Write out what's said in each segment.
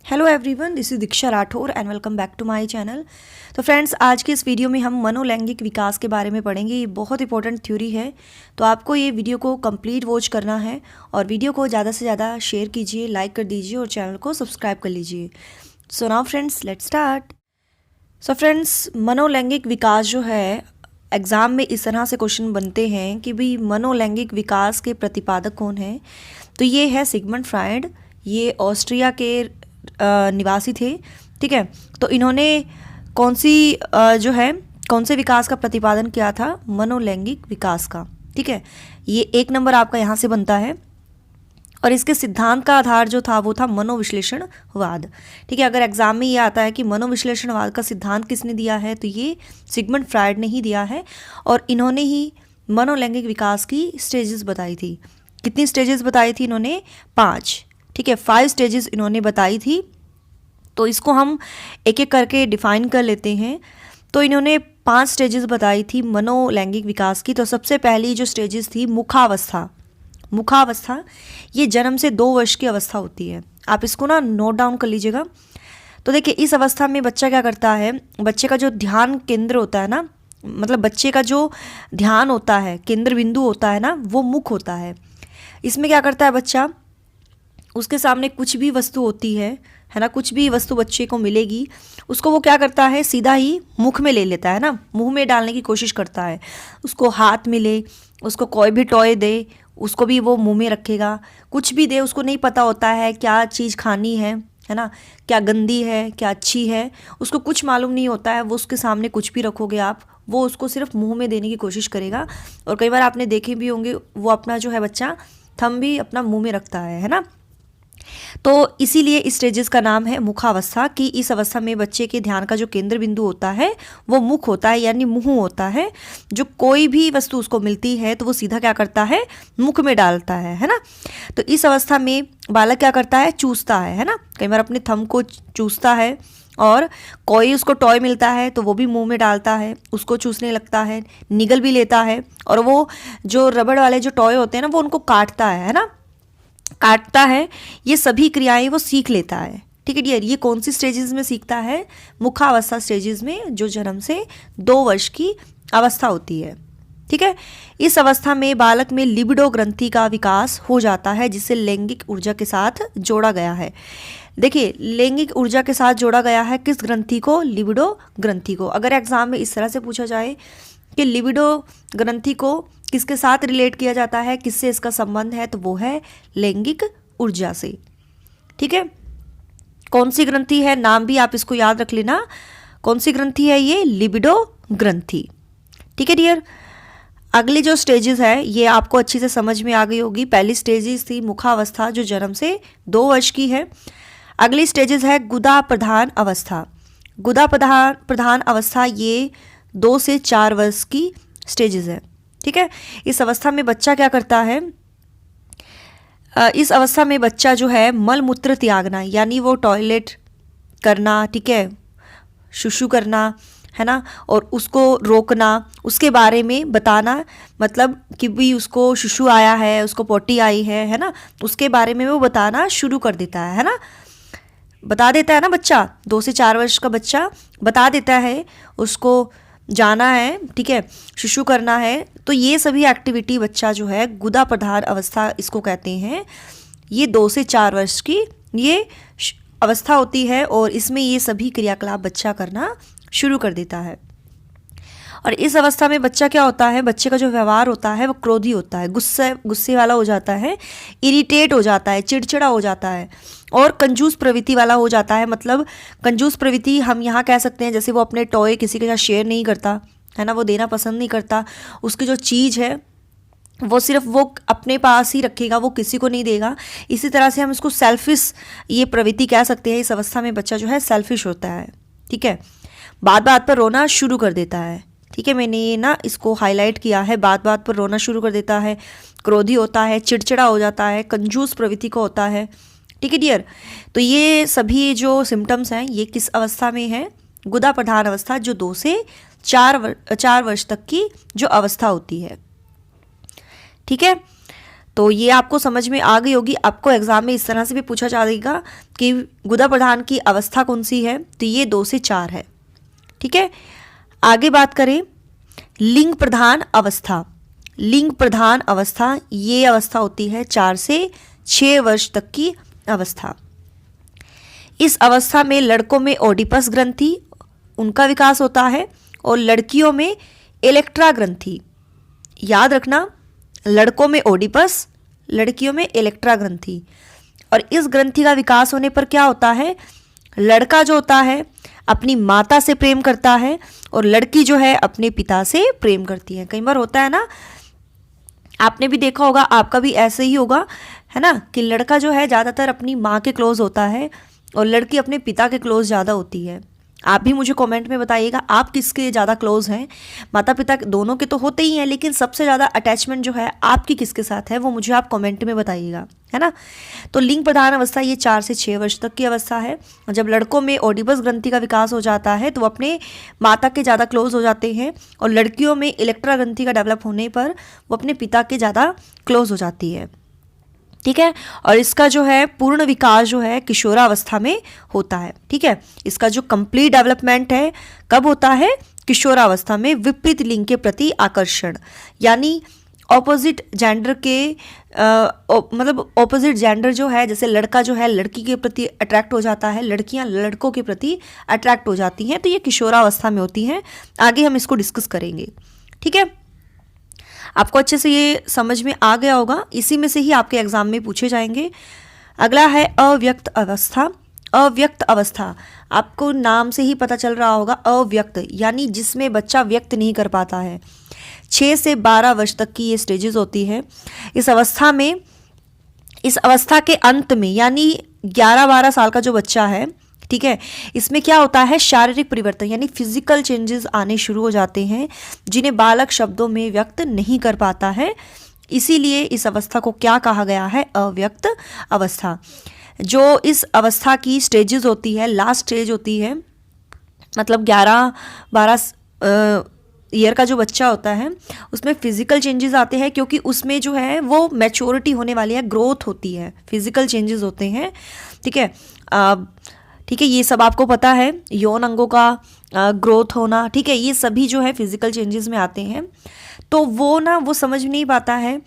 Hello everyone, this is Diksha Rathore and welcome back to my channel. तो friends, आज के इस वीडियो में हम मनोलैंगिक विकास के बारे में पढ़ेंगे। ये बहुत इंपॉर्टेंट थ्योरी है, तो आपको ये वीडियो को कंप्लीट वॉच करना है और वीडियो को ज़्यादा से ज़्यादा शेयर कीजिए, लाइक कर दीजिए और चैनल को सब्सक्राइब कर लीजिए। So now friends, let's start. So friends, मनोलैंगिक विकास जो है, एग्ज़ाम में इस तरह से क्वेश्चन बनते हैं कि भाई मनोलैंगिक विकास के प्रतिपादक कौन है। तो ये है सिगमंड फ्रायड। ये ऑस्ट्रिया के निवासी थे। ठीक है, तो इन्होंने कौन से विकास का प्रतिपादन किया था? मनोलैंगिक विकास का। ठीक है, ये 1 नंबर आपका यहाँ से बनता है। और इसके सिद्धांत का आधार जो था वो था मनोविश्लेषणवाद। ठीक है, अगर एग्जाम में ये आता है कि मनोविश्लेषणवाद का सिद्धांत किसने दिया है, तो ये सिगमंड फ्रायड ने ही दिया है। और इन्होंने ही मनोलैंगिक विकास की स्टेजेस बताई थी। कितनी स्टेजेस बताई थी इन्होंने? 5। ठीक है, 5 स्टेजेस इन्होंने बताई थी। तो इसको हम एक एक करके डिफाइन कर लेते हैं। तो इन्होंने 5 स्टेजेस बताई थी मनोलैंगिक विकास की। तो सबसे पहली जो स्टेजेस थी, मुखावस्था। मुखावस्था ये जन्म से 2 वर्ष की अवस्था होती है। आप इसको ना नोट डाउन कर लीजिएगा। तो देखिए, इस अवस्था में बच्चा क्या करता है, बच्चे का जो ध्यान केंद्र होता है ना, मतलब बच्चे का जो ध्यान होता है, केंद्र बिंदु होता है ना, वो मुख होता है। इसमें क्या करता है बच्चा, उसके सामने कुछ भी वस्तु होती है ना, कुछ भी वस्तु बच्चे को मिलेगी, उसको वो क्या करता है, सीधा ही मुख में ले लेता है ना, मुंह में डालने की कोशिश करता है। उसको हाथ मिले, उसको कोई भी टॉय दे, उसको भी वो मुंह में रखेगा। कुछ भी दे, उसको नहीं पता होता है क्या चीज़ खानी है ना, क्या गंदी है क्या अच्छी है, उसको कुछ मालूम नहीं होता है। वो उसके सामने कुछ भी रखोगे आप, वो उसको सिर्फ मुंह में देने की कोशिश करेगा। और कई बार आपने देखे भी होंगे, वो अपना जो है बच्चा थंब भी अपना मुंह में रखता है ना। तो इसीलिए इस स्टेजेस का नाम है मुखावस्था। कि इस अवस्था में बच्चे के ध्यान का जो केंद्र बिंदु होता है वो मुख होता है, यानी मुंह होता है। जो कोई भी वस्तु उसको मिलती है तो वो सीधा क्या करता है, मुख में डालता है ना। तो इस अवस्था में बालक क्या करता है, चूसता है ना, कई बार अपने थंब को चूसता है। और कोई उसको टॉय मिलता है तो वो भी मुंह में डालता है, उसको चूसने लगता है, निगल भी लेता है। और वो जो रबड़ वाले जो टॉय होते हैं ना, वो उनको काटता है ना, काटता है। ये सभी क्रियाएं वो सीख लेता है। ठीक है डियर, ये कौन सी स्टेजेस में सीखता है? मुखावस्था स्टेजेस में, जो जन्म से 2 वर्ष की अवस्था होती है। ठीक है, इस अवस्था में बालक में लिबिडो ग्रंथि का विकास हो जाता है, जिसे लैंगिक ऊर्जा के साथ जोड़ा गया है। देखिए, लैंगिक ऊर्जा के साथ जोड़ा गया है किस ग्रंथि को? लिबिडो ग्रंथि को। अगर एग्जाम में इस तरह से पूछा जाए कि लिबिडो ग्रंथि को किसके साथ रिलेट किया जाता है, किससे इसका संबंध है, तो वो है लैंगिक ऊर्जा से। ठीक है, कौन सी ग्रंथि है, नाम भी आप इसको याद रख लेना। कौन सी ग्रंथि है ये? लिबिडो ग्रंथि। ठीक है डियर, अगली जो स्टेजेस है ये आपको अच्छी से समझ में आ गई होगी। पहली स्टेजेस थी मुखावस्था, जो जन्म से 2 वर्ष की है। अगली स्टेजेस है गुदा प्रधान अवस्था। गुदा प्रधान अवस्था ये 2 से 4 वर्ष की स्टेजेस है। ठीक है, इस अवस्था में बच्चा क्या करता है, इस अवस्था में बच्चा जो है मल मूत्र त्यागना, यानी वो टॉयलेट करना, ठीक है, शुशु करना है ना, और उसको रोकना, उसके बारे में बताना, मतलब कि भी उसको शुशु आया है, उसको पोटी आई है ना, उसके बारे में वो बताना शुरू कर देता है ना। बता देता है ना बच्चा, 2 से 4 वर्ष का बच्चा बता देता है उसको जाना है, ठीक है, शुशु करना है। तो ये सभी एक्टिविटी बच्चा जो है, गुदा प्रधान अवस्था इसको कहते हैं। ये 2 से 4 वर्ष की ये अवस्था होती है और इसमें ये सभी क्रियाकलाप बच्चा करना शुरू कर देता है। और इस अवस्था में बच्चा क्या होता है, बच्चे का जो व्यवहार होता है वो क्रोधी होता है, गुस्से वाला हो जाता है, इरिटेट हो जाता है, चिड़चिड़ा हो जाता है और कंजूस प्रवृत्ति वाला हो जाता है। मतलब कंजूस प्रवृत्ति हम यहाँ कह सकते हैं, जैसे वो अपने टॉय किसी के साथ शेयर नहीं करता है ना, वो देना पसंद नहीं करता, उसकी जो चीज़ है वो सिर्फ वो अपने पास ही रखेगा, वो किसी को नहीं देगा। इसी तरह से हम इसको सेल्फिश ये प्रवृत्ति कह सकते हैं। इस अवस्था में बच्चा जो है सेल्फिश होता है। ठीक है, बात बात पर रोना शुरू कर देता है। ठीक है, मैंने ये ना इसको हाईलाइट किया है, बात बात पर रोना शुरू कर देता है, क्रोधी होता है, चिड़चिड़ा हो जाता है, कंजूस प्रवृत्ति को होता है। ठीक है डियर, तो ये सभी जो सिम्टम्स हैं ये किस अवस्था में है? गुदा प्रधान अवस्था, जो 2 से 4 वर्ष तक की जो अवस्था होती है। ठीक है, तो ये आपको समझ में आ गई होगी। आपको एग्जाम में इस तरह से भी पूछा जाएगा कि गुदा प्रधान की अवस्था कौन सी है, तो ये 2 से 4 है। ठीक है, आगे बात करें लिंग प्रधान अवस्था। लिंग प्रधान अवस्था ये अवस्था होती है 4 से 6 वर्ष तक की अवस्था। इस अवस्था में लड़कों में ओडिपस ग्रंथि उनका विकास होता है और लड़कियों में इलेक्ट्रा ग्रंथि। याद रखना, लड़कों में ओडिपस, लड़कियों में इलेक्ट्रा ग्रंथि। और इस ग्रंथि का विकास होने पर क्या होता है, लड़का जो होता है अपनी माता से प्रेम करता है और लड़की जो है अपने पिता से प्रेम करती है। कई बार होता है ना, आपने भी देखा होगा, आपका भी ऐसे ही होगा, है ना, कि लड़का जो है ज़्यादातर अपनी माँ के क्लोज होता है और लड़की अपने पिता के क्लोज ज़्यादा होती है। आप भी मुझे कमेंट में बताइएगा आप किसके ज़्यादा क्लोज हैं। माता पिता दोनों के तो होते ही हैं, लेकिन सबसे ज़्यादा अटैचमेंट जो है आपकी किसके साथ है वो मुझे आप कमेंट में बताइएगा, है ना। तो लिंग प्रधान अवस्था ये 4 से 6 वर्ष तक की अवस्था है। जब लड़कों में ओडिपस ग्रंथि का विकास हो जाता है तो वो अपने माता के ज़्यादा क्लोज हो जाते हैं और लड़कियों में इलेक्ट्रा ग्रंथि का डेवलप होने पर वो अपने पिता के ज़्यादा क्लोज हो जाती है। ठीक है, और इसका जो है पूर्ण विकास जो है किशोरावस्था में होता है। ठीक है, इसका जो कंप्लीट डेवलपमेंट है कब होता है, किशोरावस्था में विपरीत लिंग के प्रति आकर्षण, यानी ऑपोजिट जेंडर के मतलब ऑपोजिट जेंडर जो है, जैसे लड़का जो है लड़की के प्रति अट्रैक्ट हो जाता है, लड़कियां लड़कों के प्रति अट्रैक्ट हो जाती हैं, तो ये किशोरावस्था में होती हैं। आगे हम इसको डिस्कस करेंगे। ठीक है, आपको अच्छे से ये समझ में आ गया होगा, इसी में से ही आपके एग्जाम में पूछे जाएंगे। अगला है अव्यक्त अवस्था। अव्यक्त अवस्था आपको नाम से ही पता चल रहा होगा, अव्यक्त यानी जिसमें बच्चा व्यक्त नहीं कर पाता है। 6 से 12 वर्ष तक की ये स्टेजेस होती है। इस अवस्था के अंत में यानी 11-12 साल का जो बच्चा है, ठीक है, इसमें क्या होता है, शारीरिक परिवर्तन यानी फिजिकल चेंजेस आने शुरू हो जाते हैं जिन्हें बालक शब्दों में व्यक्त नहीं कर पाता है। इसीलिए इस अवस्था को क्या कहा गया है, अव्यक्त अवस्था। जो इस अवस्था की स्टेजेस होती है, लास्ट स्टेज होती है, मतलब 11-12 ईयर का जो बच्चा होता है उसमें फिजिकल चेंजेस आते हैं, क्योंकि उसमें जो है वो मैच्योरिटी होने वाली है, ग्रोथ होती है, फिजिकल चेंजेस होते हैं। ठीक है, ठीक है, ये सब आपको पता है, यौन अंगों का ग्रोथ होना, ठीक है, ये सभी जो है फिजिकल चेंजेस में आते हैं। तो वो समझ नहीं पाता है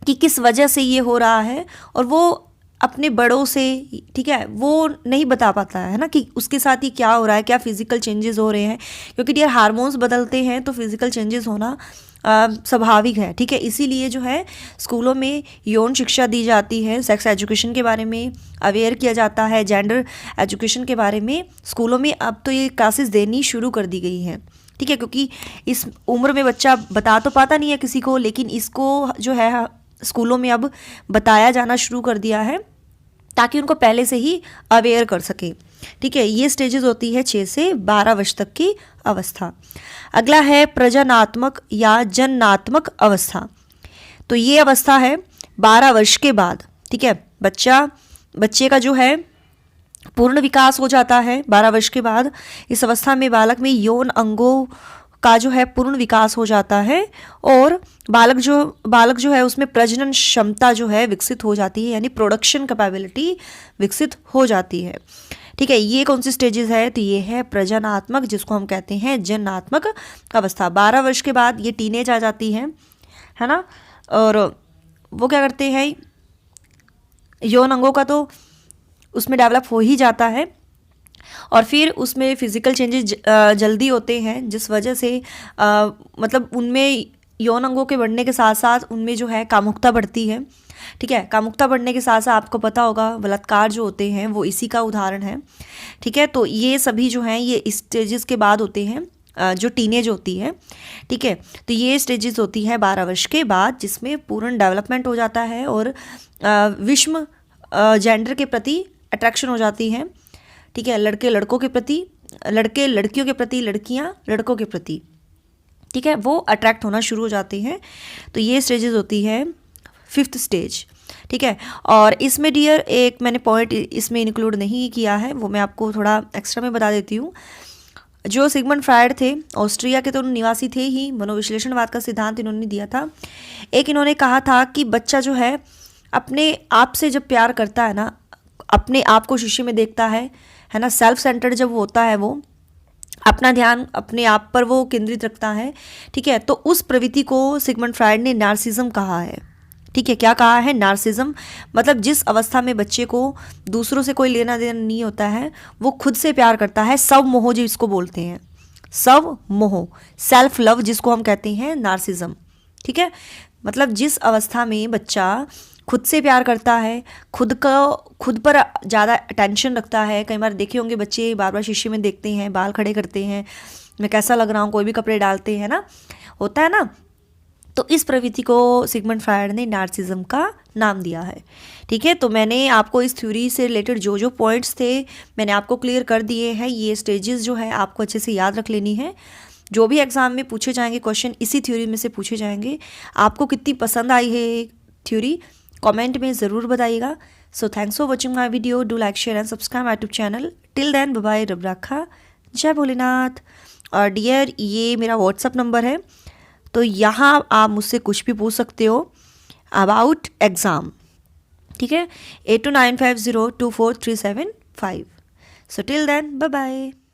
कि किस वजह से ये हो रहा है, और वो अपने बड़ों से, ठीक है, वो नहीं बता पाता है ना कि उसके साथ ही क्या हो रहा है, क्या फिजिकल चेंजेस हो रहे हैं, क्योंकि डियर हार्मोन्स बदलते हैं तो फिजिकल चेंजेस होना स्वाभाविक है। ठीक है, इसीलिए जो है स्कूलों में यौन शिक्षा दी जाती है, सेक्स एजुकेशन के बारे में अवेयर किया जाता है, जेंडर एजुकेशन के बारे में स्कूलों में अब तो ये क्लासेस देनी शुरू कर दी गई हैं। ठीक है, क्योंकि इस उम्र में बच्चा बता तो पाता नहीं है किसी को, लेकिन इसको जो है स्कूलों में अब बताया जाना शुरू कर दिया है ताकि उनको पहले से ही अवेयर कर सके। ठीक है, ये स्टेजेस होती है 6 से 12 वर्ष तक की अवस्था। अगला है प्रजनात्मक या जननात्मक अवस्था। तो ये अवस्था है 12 वर्ष के बाद। ठीक है, बच्चे का जो है पूर्ण विकास हो जाता है 12 वर्ष के बाद। इस अवस्था में बालक में यौन अंगों का जो है पूर्ण विकास हो जाता है और बालक जो है उसमें प्रजनन क्षमता जो है विकसित हो जाती है, यानी प्रोडक्शन कैपेबिलिटी विकसित हो जाती है। ठीक है, ये कौन सी स्टेजेस है, तो ये है प्रजनात्मक, जिसको हम कहते हैं जननात्मक अवस्था। 12 वर्ष के बाद ये टीनेज आ जाती है ना, और वो क्या करते हैं, यौन अंगों का तो उसमें डेवलप हो ही जाता है और फिर उसमें फिजिकल चेंजेस जल्दी होते हैं, जिस वजह से मतलब उनमें यौन अंगों के बढ़ने के साथ साथ उनमें जो है कामुकता बढ़ती है। ठीक है, कामुकता बढ़ने के साथ साथ आपको पता होगा बलात्कार जो होते हैं वो इसी का उदाहरण है। ठीक है, तो ये सभी जो हैं ये स्टेजेस के बाद होते हैं, जो टीनेज होती है। ठीक है, तो ये स्टेजेस होती है 12 वर्ष के बाद, जिसमें पूर्ण डेवलपमेंट हो जाता है और विषम जेंडर के प्रति अट्रैक्शन हो जाती है। ठीक है, लड़के लड़कों के प्रति, लड़के लड़कियों के प्रति, लड़कियां लड़कों के प्रति, ठीक है, वो अट्रैक्ट होना शुरू हो जाते हैं। तो ये स्टेजेस होती है 5th स्टेज। ठीक है, और इसमें डियर एक मैंने पॉइंट इसमें इंक्लूड नहीं किया है, वो मैं आपको थोड़ा एक्स्ट्रा में बता देती हूँ। जो सिगमंड फ्रायड थे ऑस्ट्रिया के तो निवासी थे ही, मनोविश्लेषणवाद का सिद्धांत इन्होंने दिया था। एक इन्होंने कहा था कि बच्चा जो है अपने आप से जब प्यार करता है ना, अपने आप को शीशे में देखता है ना, सेल्फ सेंटर्ड जब होता है, वो अपना ध्यान अपने आप पर वो केंद्रित रखता है, ठीक है, तो उस प्रवृत्ति को सिगमंड फ्रायड ने नार्सिज्म कहा है। ठीक है, क्या कहा है? नार्सिज्म। मतलब जिस अवस्था में बच्चे को दूसरों से कोई लेना देना नहीं होता है, वो खुद से प्यार करता है, सब मोह जिसको बोलते हैं, सब मोह, सेल्फ लव जिसको हम कहते हैं, नार्सिज्म। ठीक है, मतलब जिस अवस्था में बच्चा खुद से प्यार करता है, खुद पर ज़्यादा अटेंशन रखता है। कई बार देखे होंगे बच्चे बार बार शीशे में देखते हैं, बाल खड़े करते हैं, मैं कैसा लग रहा हूँ, कोई भी कपड़े डालते हैं ना, होता है ना। तो इस प्रवृत्ति को सिगमंड फ्रायड ने नार्सिज्म का नाम दिया है। ठीक है, तो मैंने आपको इस थ्योरी से रिलेटेड जो जो पॉइंट्स थे मैंने आपको क्लियर कर दिए हैं। ये स्टेजेस जो है आपको अच्छे से याद रख लेनी है। जो भी एग्जाम में पूछे जाएंगे क्वेश्चन इसी थ्योरी में से पूछे जाएंगे। आपको कितनी पसंद आई है थ्योरी कमेंट में ज़रूर बताइएगा। So thanks for watching my video, do like share and subscribe my YouTube channel. Till then bye bye, रब राखा, जय भोलेनाथ। और डियर, ये मेरा व्हाट्सअप नंबर है, तो यहाँ आप मुझसे कुछ भी पूछ सकते हो अबाउट एग्ज़ाम। ठीक है, 8295024375। So till then bye bye.